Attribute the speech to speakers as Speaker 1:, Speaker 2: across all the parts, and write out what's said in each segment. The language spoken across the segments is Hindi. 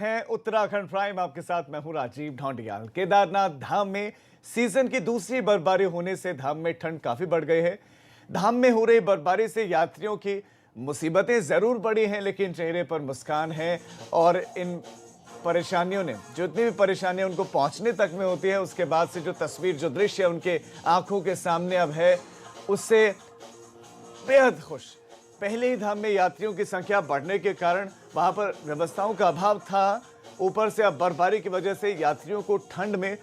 Speaker 1: है उत्तराखंड प्राइम। आपके साथ मैं हूं राजीव ढोंडियाल। केदारनाथ धाम में सीजन की दूसरी बर्फबारी होने से धाम में ठंड काफी बढ़ गई है। धाम में हो रही बर्फबारी से यात्रियों की मुसीबतें जरूर बढ़ी हैं, लेकिन चेहरे पर मुस्कान है। और इन परेशानियों ने, जितनी भी परेशानियां उनको पहुंचने तक में होती है, उसके बाद से जो तस्वीर, जो दृश्य उनके आंखों के सामने अब है, उससे बेहद खुश। पहले ही धाम में यात्रियों की संख्या बढ़ने के कारण वहां पर व्यवस्थाओं का अभाव था। ऊपर से अब बर्फबारी की वजह से यात्रियों को ठंड में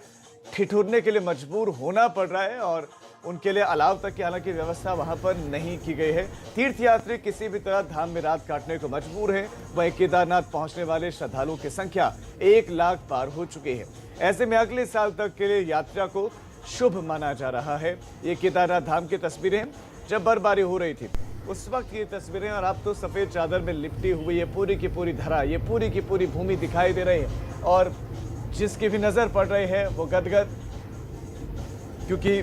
Speaker 1: ठिठुरने के लिए मजबूर होना पड़ रहा है और उनके लिए अलाव तक की हालांकि व्यवस्था वहां पर नहीं की गई है। तीर्थयात्री किसी भी तरह धाम में रात काटने को मजबूर है। वहीं केदारनाथ पहुंचने वाले श्रद्धालुओं की संख्या 1 लाख पार हो चुकी है। ऐसे में अगले साल तक के लिए यात्रा को शुभ माना जा रहा है। ये केदारनाथ धाम की तस्वीरें जब बर्फबारी हो रही थी उस वक्त ये तस्वीरें, और अब तो सफेद चादर में लिपटी हुई ये पूरी की पूरी धरा, ये पूरी की पूरी भूमि दिखाई दे रही है और जिसकी भी नजर पड़ रही है वो गदगद, क्योंकि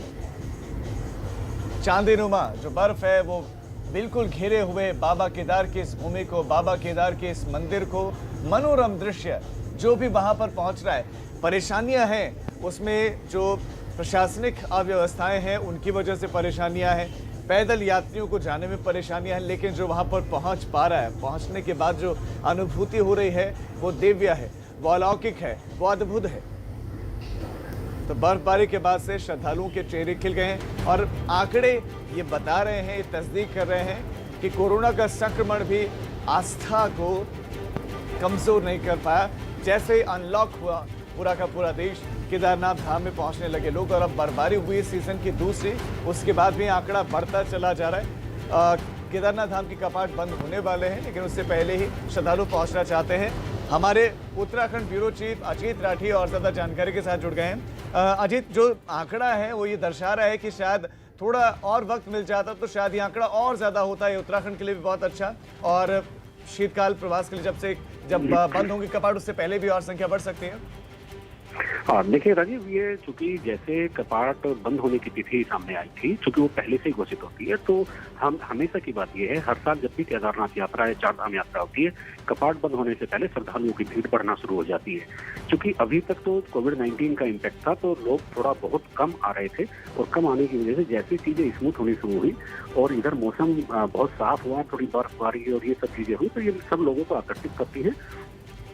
Speaker 1: चांदीनुमा जो बर्फ है वो बिल्कुल घेरे हुए बाबा केदार की इस भूमि को, बाबा केदार के इस मंदिर को। मनोरम दृश्य जो भी वहां पर पहुंच रहा है। परेशानियां हैं उसमें, जो प्रशासनिक अव्यवस्थाएं हैं उनकी वजह से परेशानियां हैं, पैदल यात्रियों को जाने में परेशानियां हैं, लेकिन जो वहां पर पहुंच पा रहा है, पहुंचने के बाद जो अनुभूति हो रही है वो दिव्य है, वो अलौकिक है, वो अद्भुत है। तो बर्फबारी के बाद से श्रद्धालुओं के चेहरे खिल गए हैं और आंकड़े ये बता रहे हैं, ये तस्दीक कर रहे हैं कि कोरोना का संक्रमण भी आस्था को कमजोर नहीं कर पाया। जैसे ही अनलॉक हुआ पूरा का पूरा देश, केदारनाथ धाम में पहुंचने लगे लोग और अब बर्फबारी हुई सीजन की दूसरी, उसके बाद भी आंकड़ा बढ़ता चला जा रहा है। केदारनाथ धाम के कपाट बंद होने वाले हैं, लेकिन उससे पहले ही श्रद्धालु पहुंचना चाहते हैं। हमारे उत्तराखंड ब्यूरो चीफ अजीत राठी और ज़्यादा जानकारी के साथ जुड़ गए हैं। अजीत, जो आंकड़ा है वो ये दर्शा रहा है कि शायद थोड़ा और वक्त मिल जाता तो शायद ये आंकड़ा और ज़्यादा होता है। उत्तराखंड के लिए भी बहुत अच्छा, और शीतकाल प्रवास के लिए जब बंद होंगे कपाट उससे पहले भी और संख्या बढ़ सकती है।
Speaker 2: हाँ, देखिए राजीव, ये चूंकि जैसे कपाट बंद होने की तिथि सामने आई थी, चूंकि वो पहले से ही घोषित होती है, तो हम हमेशा की बात ये है, हर साल जब भी केदारनाथ यात्रा या चारधाम यात्रा होती है, कपाट बंद होने से पहले श्रद्धालुओं की भीड़ बढ़ना शुरू हो जाती है। क्योंकि अभी तक तो कोविड-19 का इम्पैक्ट था, तो लोग थोड़ा बहुत कम आ रहे थे और कम आने की वजह से जैसी चीजें स्मूथ होनी शुरू हुई और इधर मौसम बहुत साफ हुआ, थोड़ी बर्फबारी और ये सब चीजें हुई, तो ये सब लोगों को आकर्षित करती है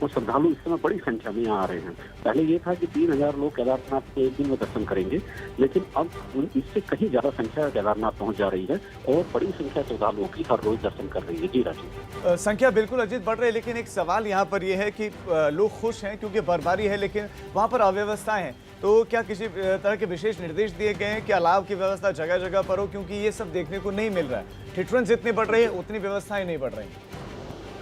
Speaker 2: और श्रद्धालु इस समय बड़ी संख्या में यहाँ आ रहे हैं। पहले ये था कि 3000 लोग केदारनाथ के एक दिन में दर्शन करेंगे, लेकिन अब इससे कहीं ज्यादा संख्या केदारनाथ पहुंच जा रही है और बड़ी संख्या श्रद्धालुओं की हर रोज दर्शन कर रही है। जी राजीव,
Speaker 1: संख्या बिल्कुल अजीत बढ़ रही है, लेकिन एक सवाल यहाँ पर यह है कि लोग खुश हैं क्योंकि बर्फबारी है, लेकिन वहाँ पर अव्यवस्थाएं हैं। तो क्या किसी तरह के विशेष निर्देश दिए गए हैं कि अलाव की व्यवस्था जगह जगह पर हो, क्योंकि ये सब देखने को नहीं मिल रहा है। ठिठुरन जितनी बढ़ रही है उतनी व्यवस्थाएं नहीं बढ़ रही।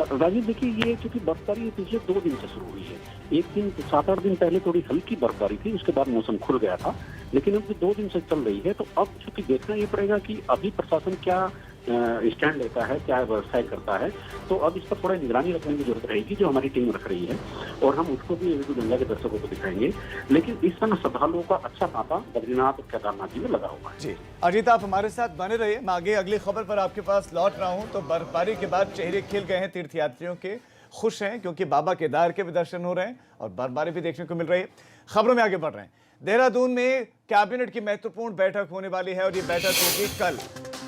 Speaker 2: राजीव, देखिए, ये चूंकि बर्फबारी पिछले 2 दिन से शुरू हुई है। एक दिन 7-8 दिन पहले थोड़ी हल्की बर्फबारी थी, उसके बाद मौसम खुल गया था, लेकिन अब 2 दिन से चल रही है। तो अब चूंकि देखना ये पड़ेगा कि अभी प्रशासन क्या स्टैंड लेता है, क्या व्यवस्था करता है। तो अब इस पर थोड़ा निगरानी रखने की जरूरत रहेगी, जो हमारी टीम रख रही है, और हम उसको भी गंगा के दर्शकों को दिखाएंगे। लेकिन इस समय श्रद्धालुओं का अच्छा तांता बद्रीनाथ और केदारनाथ जी में लगा हुआ है।
Speaker 1: जी अजीत, आप हमारे साथ बने रहिए, मैं आगे अगली खबर पर आपके पास लौट रहा हूं। तो बर्फबारी के बाद चेहरे खिल गए हैं तीर्थयात्रियों के, खुश हैं क्योंकि बाबा केदार के भी दर्शन हो रहे हैं और बर्फबारी भी देखने को मिल रही है। खबरों में आगे बढ़ रहे हैं। देहरादून में कैबिनेट की महत्वपूर्ण बैठक होने वाली है और ये बैठक होगी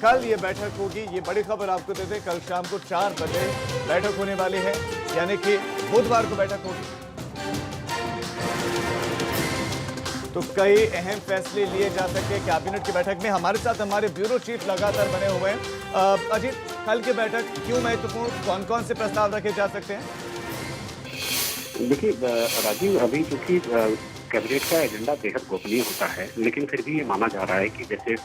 Speaker 1: कल ये बैठक होगी। ये बड़ी खबर आपको दे दें, कल शाम को 4 बजे बैठक होने वाली है, यानी कि बुधवार को बैठक होगी। तो कई अहम फैसले लिए जा सकते हैं कैबिनेट की बैठक में। हमारे साथ हमारे ब्यूरो चीफ लगातार बने हुए हैं। अजीत, कल की बैठक क्यों महत्वपूर्ण, कौन कौन से प्रस्ताव रखे जा सकते हैं?
Speaker 2: देखिए राजीव, अभी चूंकि कैबिनेट का एजेंडा बेहद गोपनीय होता है, लेकिन फिर भी ये माना जा रहा है कि जैसे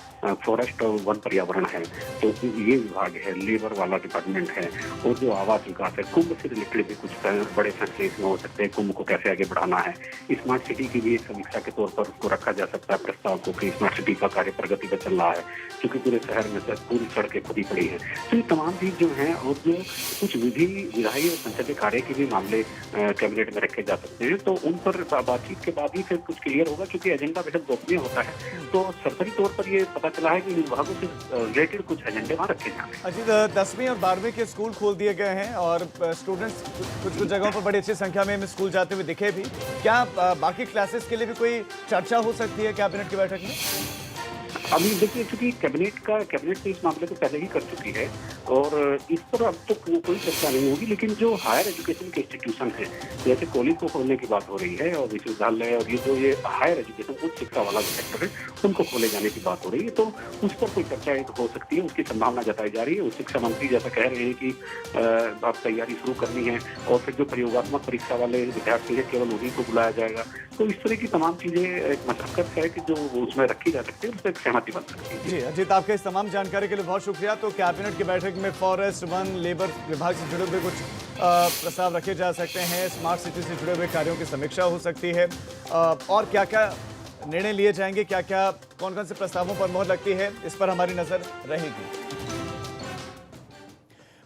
Speaker 2: फॉरेस्ट और वन पर्यावरण है, तो ये विभाग है, लेबर वाला डिपार्टमेंट है, और जो आवास विकास है, कुंभ से रिलेटेड भी कुछ बड़े फैसले इसमें हो सकते हैं। कुंभ को कैसे आगे बढ़ाना है, स्मार्ट सिटी की भी एक समीक्षा के तौर पर उसको रखा जा सकता है प्रस्ताव को, कि स्मार्ट सिटी का कार्य प्रगति पर चल रहा है, क्योंकि पूरे शहर में पूरी सड़कें खुदी पड़ी है। तो ये तमाम चीज जो है, और जो कुछ विधायी और संसदीय कार्य के भी मामले कैबिनेट में रखे जा सकते हैं, तो उन पर बातचीत के बाद ही फिर कुछ क्लियर होगा, क्योंकि एजेंडा बेहद गोपनीय होता है। तो सरसरी तौर पर ये पता चला है कि विभागों से रिलेटेड कुछ एजेंडे वहाँ रखे जाएंगे।
Speaker 1: अजीत, 10वीं और 12वीं के स्कूल खोल दिए गए हैं और स्टूडेंट्स कुछ कुछ जगहों पर बड़ी अच्छी संख्या में स्कूल जाते हुए दिखे भी। क्या बाकी क्लासेस के लिए भी कोई चर्चा हो सकती है कैबिनेट की बैठक में?
Speaker 2: अभी देखिए, चूंकि कैबिनेट ने इस मामले को पहले ही कर चुकी है और इस पर अब तो कोई चर्चा नहीं होगी, लेकिन जो हायर एजुकेशन के इंस्टीट्यूशन है, जैसे कॉलेज को खोलने की बात हो रही है और विश्वविद्यालय और ये हायर एजुकेशन उच्च शिक्षा वाला जो सेक्टर है उनको खोले जाने की बात हो रही है, तो उस पर कोई चर्चा हो सकती है, उसकी संभावना जताई जा रही है। उच्च शिक्षा मंत्री जैसा कह रहे हैं कि अब तैयारी शुरू करनी है और फिर जो प्रयोगात्मक परीक्षा वाले विद्यार्थी है केवल उन्हीं को बुलाया जाएगा। तो इस तरह की तमाम चीजें एक मशक्कत है कि जो उसमें रखी जा सकती है, उससे सहमति बन सकती है।
Speaker 1: जी अजीत, आपके इस तमाम जानकारी के लिए बहुत शुक्रिया। तो कैबिनेट की बैठक में फॉरेस्ट, वन, लेबर विभाग से जुड़े हुए कुछ प्रस्ताव रखे जा सकते हैं, स्मार्ट सिटी से जुड़े हुए कार्यों की समीक्षा हो सकती है, और क्या क्या निर्णय लिए जाएंगे, क्या क्या कौन कौन से प्रस्तावों पर मोहर लगती है, इस पर हमारी नजर रहेगी।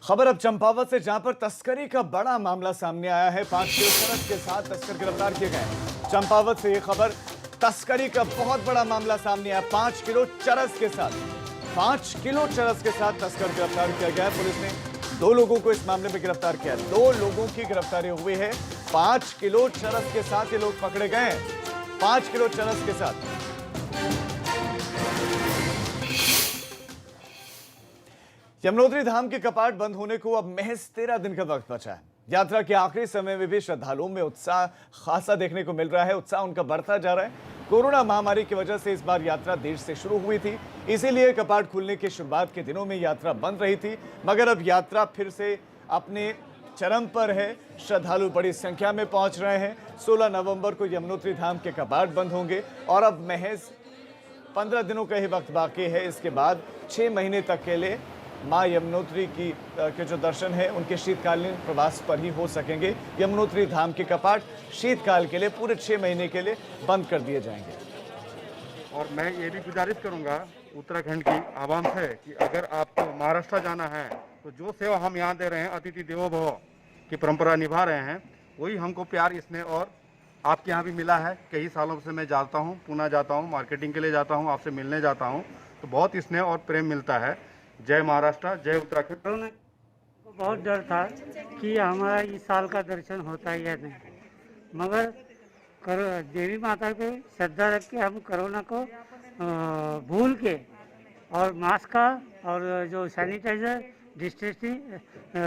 Speaker 1: खबर अब चंपावत से, जहां पर तस्करी का बड़ा मामला सामने आया है। 5 किलो चरस के साथ तस्कर गिरफ्तार किए गए। चंपावत से ये खबर, तस्करी का बहुत बड़ा मामला सामने आया। 5 किलो चरस के साथ 5 किलो चरस के साथ तस्कर गिरफ्तार किया गया है। पुलिस ने 2 लोगों को इस मामले में गिरफ्तार किया। 2 लोगों की गिरफ्तारी हुई है। 5 किलो चरस के साथ ये लोग पकड़े गए हैं। 5 किलो चरस के साथ। यमुनोत्री धाम के कपाट बंद होने को अब महज 13 दिन का वक्त बचा है। यात्रा के आखिरी समय में भी श्रद्धालुओं में उत्साह खासा देखने को मिल रहा है। उत्साह उनका बढ़ता जा रहा है। कोरोना महामारी की वजह से इस बार यात्रा देर से शुरू हुई थी, इसीलिए कपाट खुलने के शुरुआत के दिनों में यात्रा बंद रही थी। मगर अब यात्रा फिर से अपने चरम पर है। श्रद्धालु बड़ी संख्या में पहुंच रहे हैं। 16 नवंबर को यमुनोत्री धाम के कपाट बंद होंगे और अब महज 15 दिनों का ही वक्त बाकी है। इसके बाद 6 महीने तक के लिए मां यमुनोत्री के जो दर्शन है उनके शीतकालीन प्रवास पर ही हो सकेंगे। यमुनोत्री धाम के कपाट शीतकाल के लिए पूरे 6 महीने के लिए बंद कर दिए जाएंगे।
Speaker 3: और मैं ये भी गुजारिश करूंगा उत्तराखंड की आवाम से कि अगर आपको महाराष्ट्र जाना है तो जो सेवा हम यहाँ दे रहे हैं, अतिथि देवो भव की परंपरा निभा रहे हैं, वही हमको प्यार, स्नेह और आपके यहाँ भी मिला है। कई सालों से मैं जाता हूँ, पुणे जाता हूँ, मार्केटिंग के लिए जाता हूँ, आपसे मिलने जाता हूँ, तो बहुत स्नेह और प्रेम मिलता है। जय महाराष्ट्र, जय उत्तराखंड।
Speaker 4: बहुत डर था कि हमारा इस साल का दर्शन होता है या नहीं, मगर देवी माता पे श्रद्धा रख के हम कोरोना को भूल के और मास्क का और जो सैनिटाइजर, डिस्टेंसिंग,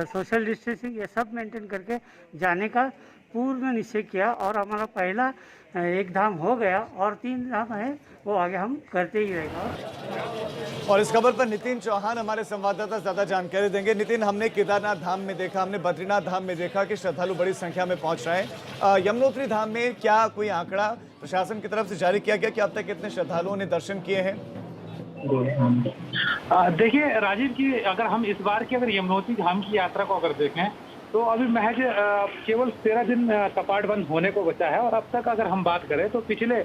Speaker 4: सोशल डिस्टेंसिंग, ये सब मेंटेन करके जाने का पूर्ण निश्चय किया। और हमारा पहला 1 धाम हो गया और 3 धाम है वो आगे हम करते ही रहेगा।
Speaker 1: और इस खबर पर नितिन चौहान हमारे संवाददाता ज्यादा जानकारी देंगे। नितिन, हमने केदारनाथ धाम में देखा, हमने बद्रीनाथ धाम में देखा कि श्रद्धालु बड़ी संख्या में पहुंच रहे हैं। यमुनोत्री धाम में क्या कोई आंकड़ा प्रशासन की तरफ से जारी किया गया कि अब तक कितने श्रद्धालुओं ने दर्शन किए हैं?
Speaker 5: देखिए राजीव जी, अगर हम इस बार की यमुनोत्री धाम की यात्रा को अगर देखें तो अभी महज केवल 13 दिन कपाट बंद होने को बचा है। और अब तक अगर हम बात करें तो पिछले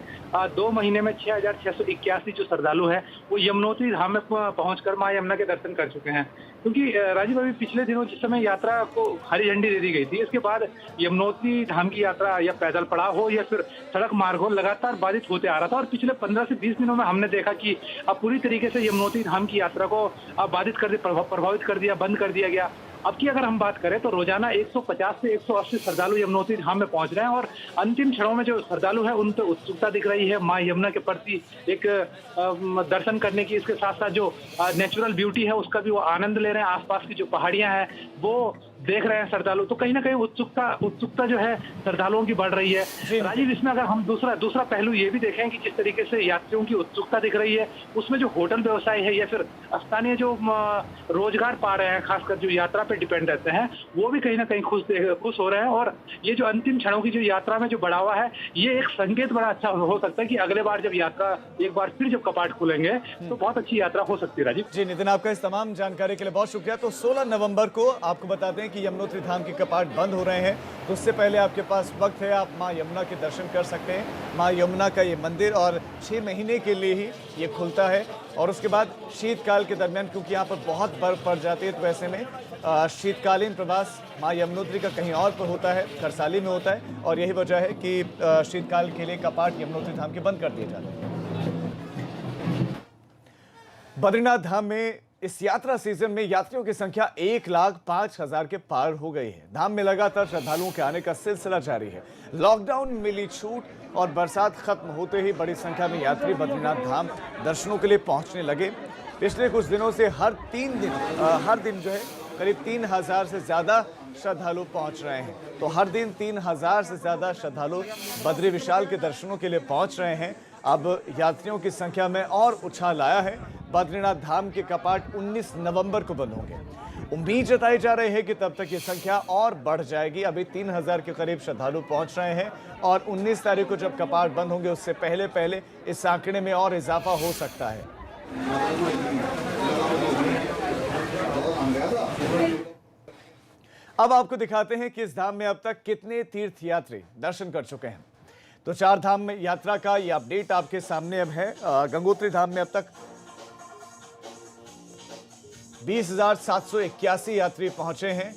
Speaker 5: 2 महीने में 6,681 जो श्रद्धालु हैं वो यमुनोत्री धाम में पहुंचकर मां यमुना के दर्शन कर चुके हैं। क्योंकि राजीव, अभी पिछले दिनों जिस समय यात्रा को हरी झंडी दे दी गई थी, इसके बाद यमुनोत्री धाम की यात्रा या पैदल पड़ाव हो या फिर सड़क मार्ग हो, लगातार बाधित होते आ रहा था। और पिछले 15 से 20 दिनों में हमने देखा कि अब पूरी तरीके से यमुनोत्री धाम की यात्रा को बाधित कर दिया, प्रभावित कर दिया, बंद कर दिया गया। अब की अगर हम बात करें तो रोजाना 150 से 180 श्रद्धालु यमुनोत्री धाम में पहुंच रहे हैं। और अंतिम क्षणों में जो श्रद्धालु है उन पर उत्सुकता दिख रही है मां यमुना के प्रति एक दर्शन करने की। इसके साथ साथ जो नेचुरल ब्यूटी है उसका भी वो आनंद ले रहे हैं। आसपास की जो पहाड़ियां हैं वो देख रहे हैं श्रद्धालु। तो कहीं ना कहीं उत्सुकता जो है श्रद्धालुओं की बढ़ रही है। राजीव, इसमें अगर हम दूसरा पहलू ये भी देखें कि जिस तरीके से यात्रियों की उत्सुकता दिख रही है, उसमें जो होटल व्यवसाय है या फिर स्थानीय जो रोजगार पा रहे हैं, खासकर जो यात्रा पे डिपेंड रहते हैं, वो भी कहीं ना कहीं खुश हो रहे हैं। और ये जो अंतिम क्षणों की जो यात्रा में जो बढ़ावा है, ये एक संकेत बड़ा अच्छा हो सकता है कि अगले बार जब यात्रा एक बार फिर जब कपाट खुलेंगे तो बहुत अच्छी यात्रा हो सकती है। राजीव
Speaker 1: जी, नितिन, आपका इस तमाम जानकारी के लिए बहुत शुक्रिया। तो 16 नवंबर को आपको बता दें कि यमुनोत्री धाम के कपाट बंद हो रहे हैं, तो उससे पहले आपके पास वक्त है, आप मां यमुना के दर्शन कर सकते हैं। मां यमुना का ये मंदिर और 6 महीने के लिए ही ये खुलता है। और उसके बाद शीतकाल के दरमियान, क्योंकि यहाँ पर बहुत बर्फ पड़ जाती है, तो ऐसे में शीतकालीन प्रवास मां यमुनोत्री का कहीं और पर होता है, खरसाली में होता है, और यही वजह है कि शीतकाल के लिए कपाट यमुनोत्री धाम के बंद कर दिए जाते हैं। बद्रीनाथ धाम में इस यात्रा सीजन में यात्रियों की संख्या 1,05,000 के पार हो गई है। धाम में लगातार श्रद्धालुओं के आने का सिलसिला जारी है। लॉकडाउन में मिली छूट और बरसात खत्म होते ही बड़ी संख्या में यात्री बद्रीनाथ धाम दर्शनों के लिए पहुंचने लगे। पिछले कुछ दिनों से हर दिन जो है करीब 3,000 से ज्यादा श्रद्धालु पहुंच रहे हैं। तो हर दिन 3,000 से ज्यादा श्रद्धालु बद्री विशाल के दर्शनों के लिए पहुंच रहे हैं। अब यात्रियों की संख्या में और उछाल आया है। बद्रीनाथ धाम के कपाट 19 नवंबर को बंद होंगे। उम्मीद जताई जा रही है कि तब तक ये संख्या और बढ़ जाएगी। अभी 3,000 के करीब श्रद्धालु पहुंच रहे हैं और 19 तारीख को जब कपाट बंद होंगे उससे पहले इस आंकड़े में और इजाफा हो सकता है। अब आपको दिखाते हैं कि इस धाम में अब तक कितने तीर्थयात्री दर्शन कर चुके हैं। तो 4 धाम में यात्रा का ये अपडेट आपके सामने अब है। गंगोत्री धाम में अब तक 20,781 यात्री पहुंचे हैं।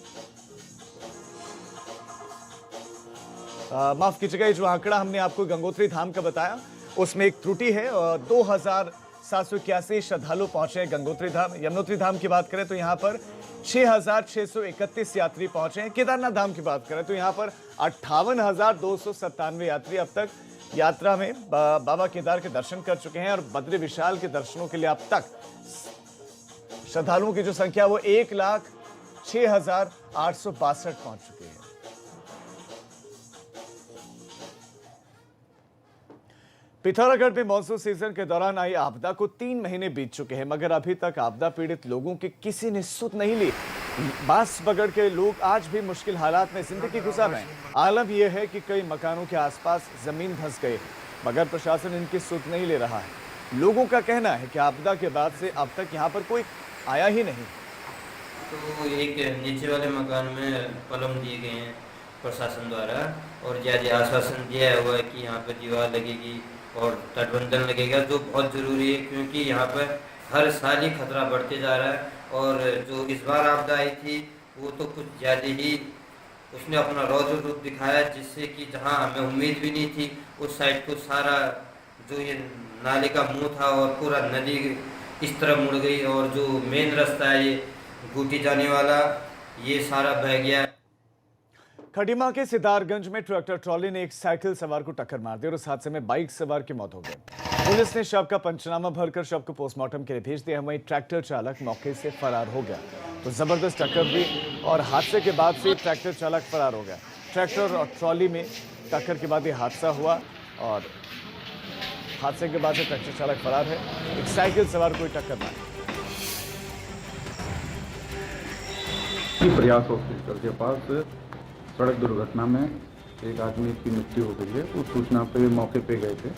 Speaker 1: माफ कीजिएगा, ये जो आंकड़ा हमने आपको गंगोत्री धाम का बताया उसमें एक त्रुटि है। 2,781 श्रद्धालु पहुंचे हैं गंगोत्री धाम। यमुनोत्री धाम की बात करें तो यहाँ पर 6,631 यात्री पहुंचे हैं। केदारनाथ धाम की बात करें तो यहाँ पर 58,297 यात्री अब तक यात्रा में बाबा केदार के दर्शन कर चुके हैं। और बद्री विशाल के दर्शनों के लिए अब तक श्रद्धालुओं की जो संख्या वो 1,06,862 पहुंच चुकी है। पिथौरागढ़ में मॉनसून सीजन के दौरान आई आपदा को 3 महीने बीत चुके हैं, मगर अभी तक आपदा पीड़ित लोगों की किसी ने सुध नहीं ली। बांसबगड़ के लोग आज भी मुश्किल हालात में जिंदगी गुजार रहे हैं। आलम यह है कि कई मकानों के आसपास जमीन धंस गई, मगर प्रशासन इनकी सुध नहीं ले रहा है। लोगों का कहना है कि आपदा के बाद से अब तक यहाँ पर कोई आया ही नहीं।
Speaker 6: तो एक नीचे वाले मकान में कलम दिए गए हैं प्रशासन द्वारा और ज्यादा आश्वासन दिया हुआ है कि यहाँ पर दीवार लगेगी और तटबंधन लगेगा, जो बहुत ज़रूरी है क्योंकि यहाँ पर हर साल ही खतरा बढ़ते जा रहा है। और जो इस बार आपदा आई थी वो तो कुछ ज़्यादा ही उसने अपना रौद्र रूप दिखाया, जिससे कि जहाँ हमें उम्मीद भी नहीं थी उस साइड को सारा जो ये नाले का मुंह था और पूरा नदी इस तरफ मुड़ गई और जो मेन रास्ता है ये घूटी जाने वाला ये सारा बह गया।
Speaker 1: खटीमा के सिद्धार्थगंज में ट्रैक्टर ट्रॉली ने एक साइकिल सवार को टक्कर मार दी और उस हादसे में बाइक सवार की मौत हो गई। पुलिस ने शव का पंचनामा भरकर शव को पोस्टमार्टम के लिए भेज दिया। वहीं ट्रैक्टर चालक मौके से फरार हो गया। तो जबरदस्त टक्कर हुई और हादसे के बाद से ट्रैक्टर चालक फरार हो गया। ट्रैक्टर और ट्रॉली में टक्कर के बाद ये हादसा हुआ और हादसे के बाद से ट्रैक्टर चालक फरार है। एक साइकिल सवार कोई टक्कर मारी।
Speaker 7: प्रयास हॉस्पिटल के पास सड़क दुर्घटना में एक आदमी की मृत्यु हो गई है। उस सूचना पे मौके पे गए थे।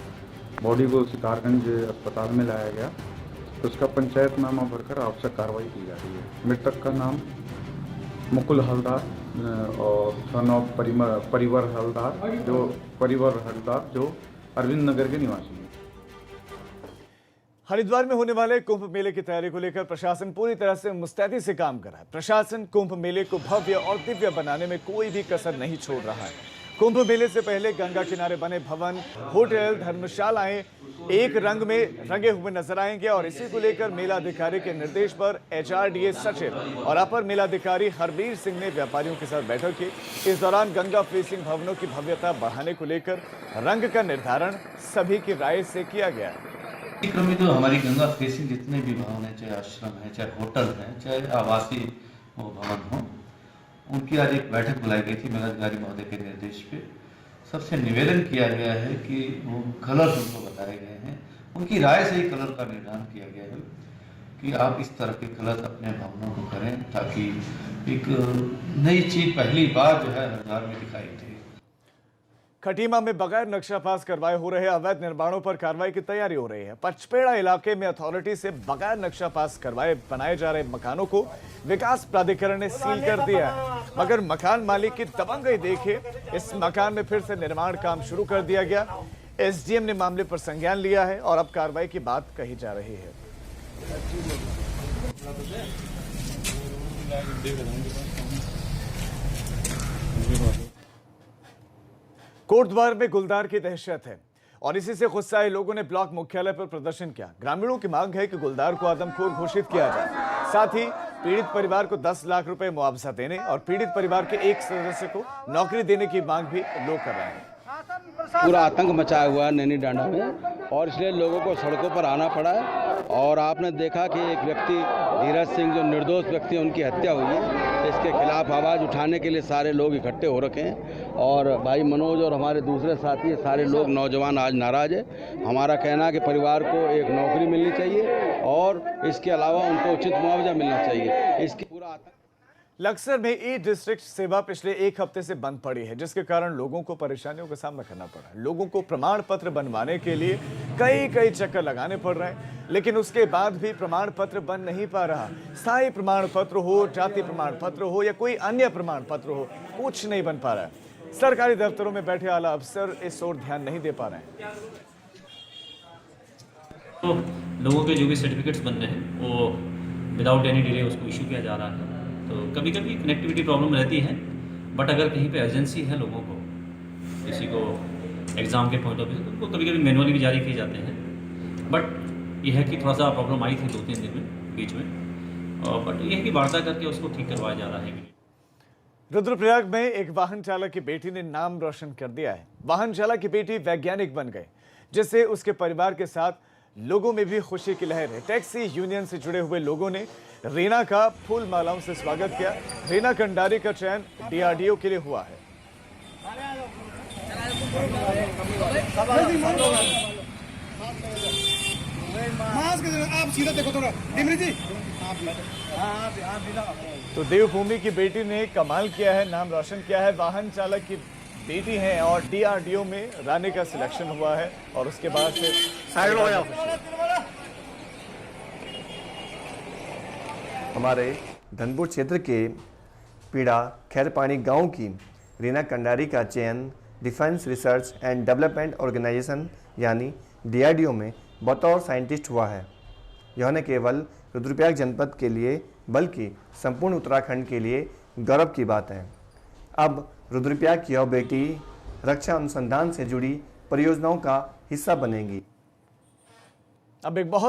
Speaker 7: बॉडी को सितारगंज अस्पताल में लाया गया। तो उसका पंचायतनामा भरकर आवश्यक कार्रवाई की जा रही है। मृतक का नाम मुकुल हलदार और सन ऑफ परिवर हलदार जो अरविंद नगर के निवासी हैं।
Speaker 1: हरिद्वार में होने वाले कुंभ मेले की तैयारी को लेकर प्रशासन पूरी तरह से मुस्तैदी से काम कर रहा है। प्रशासन कुंभ मेले को भव्य और दिव्य बनाने में कोई भी कसर नहीं छोड़ रहा है। कुंभ मेले से पहले गंगा किनारे बने भवन, होटल, धर्मशालाएं एक रंग में रंगे हुए नजर आएंगे और इसी को लेकर मेलाधिकारी के निर्देश पर HRDA सचिव और अपर मेलाधिकारी हरबीर सिंह ने व्यापारियों के साथ बैठक की। इस दौरान गंगा फेसिंग भवनों की भव्यता बढ़ाने को लेकर रंग का निर्धारण सभी की राय से किया गया।
Speaker 8: क्रम में तो हमारी गंगा फेसिंग जितने भी भवन है, चाहे आश्रम है, चाहे होटल है, चाहे आवासीय भवन हो, उनकी आज एक बैठक बुलाई गई थी मेलाधिकारी महोदय के निर्देश पे। सबसे निवेदन किया गया है कि वो कलर उनको बताए गए हैं, उनकी राय से ही कलर का निर्धारण किया गया है कि आप इस तरह के कलर अपने भवनों को करें ताकि एक नई चीज पहली बार जो है हरिद्वार में दिखाई दे।
Speaker 1: खटीमा में बगैर नक्शा पास करवाए हो रहे अवैध निर्माणों पर कार्रवाई की तैयारी हो रही है। पचपेड़ा इलाके में अथॉरिटी से बगैर नक्शा पास करवाए बनाए जा रहे मकानों को विकास प्राधिकरण ने सील कर दिया है, मगर मकान मालिक की दबंगई देखे इस मकान में फिर से निर्माण काम शुरू कर दिया गया। SDM ने मामले पर संज्ञान लिया है और अब कार्रवाई की बात कही जा रही है। कोटद्वार में गुलदार की दहशत है और इसी से गुस्साए लोगों ने ब्लॉक मुख्यालय पर प्रदर्शन किया। ग्रामीणों की मांग है कि गुलदार को आदमखोर घोषित किया जाए, साथ ही पीड़ित परिवार को 10 लाख रुपए मुआवजा देने और पीड़ित परिवार के एक सदस्य को नौकरी देने की मांग भी लोग कर रहे हैं।
Speaker 9: पूरा आतंक मचाया हुआ है नैनी डांडा में और इसलिए लोगों को सड़कों पर आना पड़ा है। और आपने देखा कि एक व्यक्ति धीरज सिंह जो निर्दोष व्यक्ति उनकी हत्या हुई है, इसके खिलाफ आवाज़ उठाने के लिए सारे लोग इकट्ठे हो रखे हैं। और भाई मनोज और हमारे दूसरे साथी सारे लोग नौजवान आज नाराज़ है। हमारा कहना है कि परिवार को एक नौकरी मिलनी चाहिए और इसके अलावा उनको उचित मुआवजा मिलना चाहिए। इसकी पूरा
Speaker 1: लक्सर में ई डिस्ट्रिक्ट सेवा पिछले एक हफ्ते से बंद पड़ी है, जिसके कारण लोगों को परेशानियों का सामना करना पड़ा है। लोगों को प्रमाण पत्र बनवाने के लिए कई चक्कर लगाने पड़ रहे हैं, लेकिन उसके बाद भी प्रमाण पत्र बन नहीं पा रहा। स्थायी प्रमाण पत्र हो, जाति प्रमाण पत्र हो या कोई अन्य प्रमाण पत्र हो, कुछ नहीं बन पा रहा है। सरकारी दफ्तरों में बैठे आला अफसर इस ओर ध्यान नहीं दे पा रहे हैं।
Speaker 10: तो लोगों के जो भी सर्टिफिकेट्स बन रहे हैं वो विदाउट एनी डिले उसको इशू किया जा रहा है। तो कभी कभी कनेक्टिविटी प्रॉब्लम रहती है, बट अगर कहीं पे अर्जेंसी है लोगों को, किसी को एग्ज़ाम के पॉइंट ऑफ व्यू, तो उनको कभी कभी मैनुअली भी जारी किए जाते हैं। बट यह है कि थोड़ा सा प्रॉब्लम आई थी 2-3 दिन में बीच में, बट यह है कि वार्ता करके उसको ठीक करवाया जा रहा है।
Speaker 1: रुद्रप्रयाग में एक वाहन चालक की बेटी ने नाम रोशन कर दिया है। वाहन चालक की बेटी वैज्ञानिक बन गई, जिससे उसके परिवार के साथ लोगों में भी खुशी की लहर है। टैक्सी यूनियन से जुड़े हुए लोगों ने रीना का फूल मालाओं से स्वागत किया। रीना कंडारी का चयन DRDO के लिए हुआ है।
Speaker 3: आप सीधा देखो थोड़ा जी।
Speaker 1: तो देवभूमि की बेटी ने कमाल किया है, नाम रोशन किया है। वाहन चालक की बेटी है और DRDO में रानी का सिलेक्शन हुआ है और उसके बाद से
Speaker 11: हमारे धनपुर क्षेत्र के पीड़ा खैरपानी गांव की रीना कंडारी का चयन defence research and development organisation यानी DRDO में बतौर साइंटिस्ट हुआ है। यह न केवल रुद्रप्रयाग जनपद के लिए बल्कि संपूर्ण उत्तराखंड के लिए गौरव की बात है। अब रुद्रप्रयाग की यह बेटी रक्षा अनुसंधान से जुड़ी परियोजनाओं का हिस्सा बनेगी।
Speaker 1: अब एक बहुत